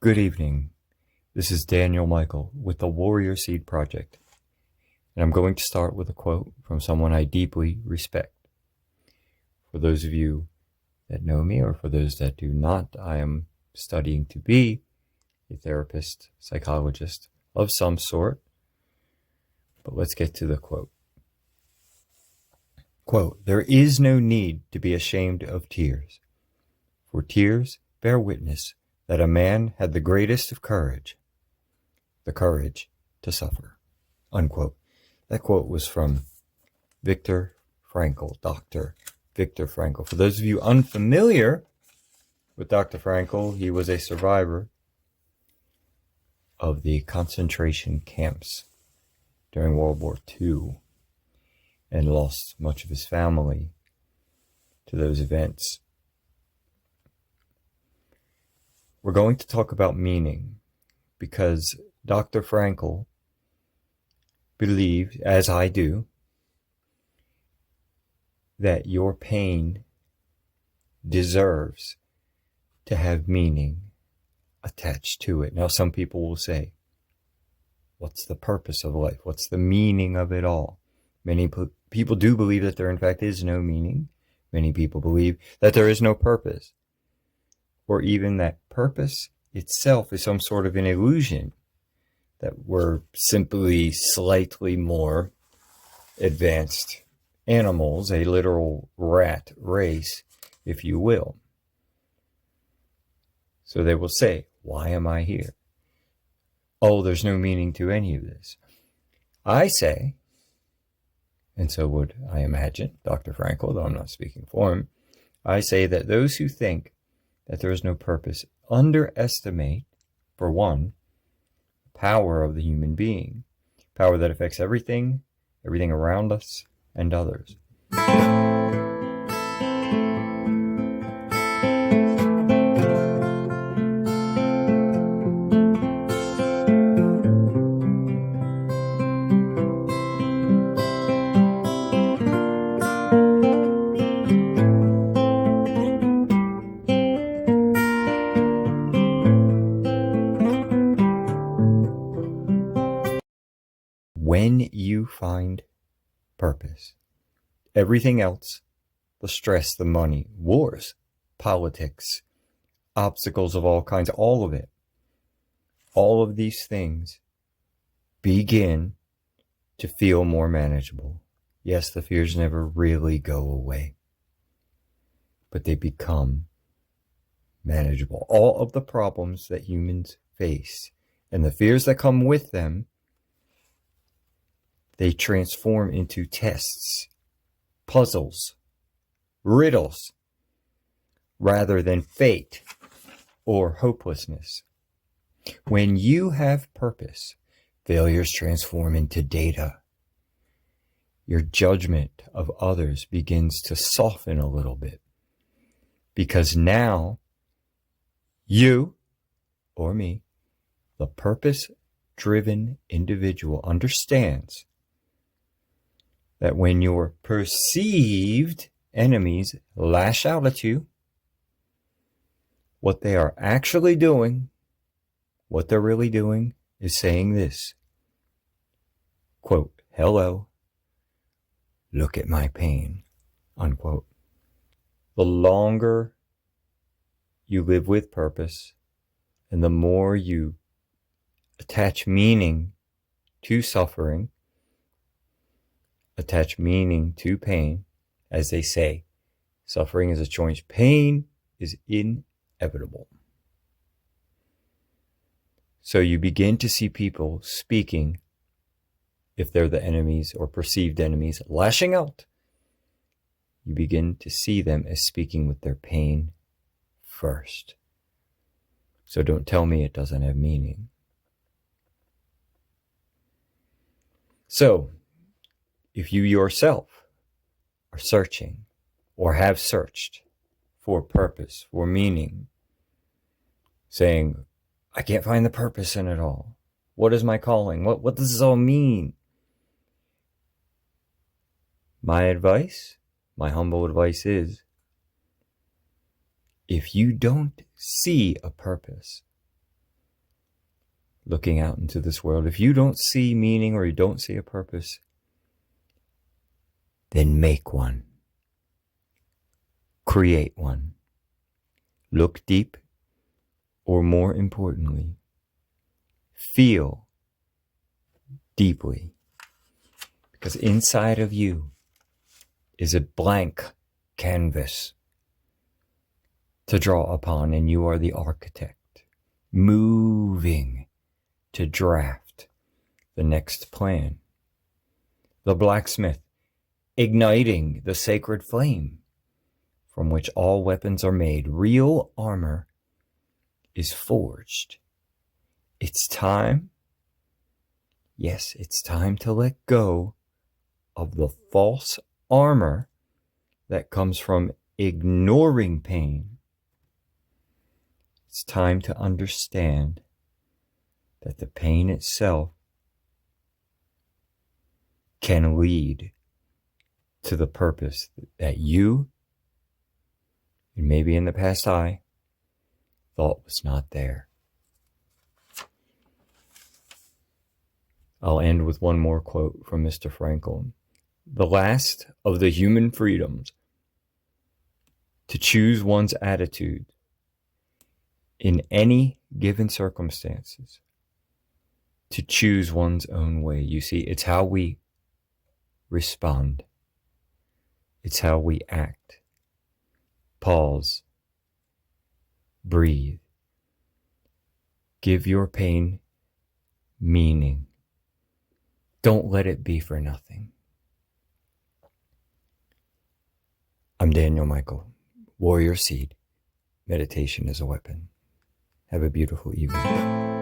Good evening. This is Daniel Michael with the Warrior Seed Project, and I'm going to start with a quote from someone I deeply respect. For those of you that know me, or for those that do not, I am studying to be a therapist, psychologist of some sort. But let's get to the quote. Quote, "There is no need to be ashamed of tears, for tears bear witness that a man had the greatest of courage, the courage to suffer." Unquote. That quote was from Viktor Frankl, Dr. Viktor Frankl. For those of you unfamiliar with Dr. Frankl, he was a survivor of the concentration camps during World War II and lost much of his family to those events. We're going to talk about meaning because Dr. Frankl believed, as I do, that your pain deserves to have meaning attached to it. Now, some people will say, what's the purpose of life? What's the meaning of it all? Many people do believe that there, in fact, is no meaning. Many people believe that there is no purpose, or even that purpose itself is some sort of an illusion, that we're simply slightly more advanced animals, a literal rat race, if you will. So they will say, why am I here? Oh, there's no meaning to any of this. I say, and so would I imagine Dr. Frankl, though I'm not speaking for him, I say that those who think that there is no purpose underestimate, for one, the power of the human being, power that affects everything around us and others. When you find purpose, everything else, the stress, the money, wars, politics, obstacles of all kinds, all of it, all of these things begin to feel more manageable. Yes, the fears never really go away, but they become manageable. All of the problems that humans face and the fears that come with them, they transform into tests, puzzles, riddles, rather than fate or hopelessness. When you have purpose, failures transform into data. Your judgment of others begins to soften a little bit, because now you, or me, the purpose-driven individual, understands that when your perceived enemies lash out at you, what they are actually doing, what they're really doing, is saying this, quote, "Hello, look at my pain," unquote. The longer you live with purpose, and the more you attach meaning to suffering, attach meaning to pain, as they say, suffering is a choice. Pain is inevitable. So you begin to see people speaking, if they're the enemies or perceived enemies, lashing out. You begin to see them as speaking with their pain first. So don't tell me it doesn't have meaning. So, if you yourself are searching or have searched for purpose, for meaning, saying, I can't find the purpose in it all. What is my calling? What does this all mean? My advice, my humble advice is, if you don't see a purpose, looking out into this world. If you don't see meaning or you don't see a purpose, then make one. Create one. Look deep, or more importantly, feel deeply. Because inside of you is a blank canvas to draw upon, and you are the architect, moving to draft the next plan. The blacksmith, igniting the sacred flame from which all weapons are made. Real armor is forged. It's time, yes, it's time to let go of the false armor that comes from ignoring pain. It's time to understand that the pain itself can lead to the purpose that you, and maybe in the past I, thought was not there. I'll end with one more quote from Mr. Frankl. The last of the human freedoms, to choose one's attitude in any given circumstances, to choose one's own way. You see, it's how we respond. It's how we act. Pause. Breathe. Give your pain meaning. Don't let it be for nothing. I'm Daniel Michael, Warrior Seed. Meditation is a weapon. Have a beautiful evening.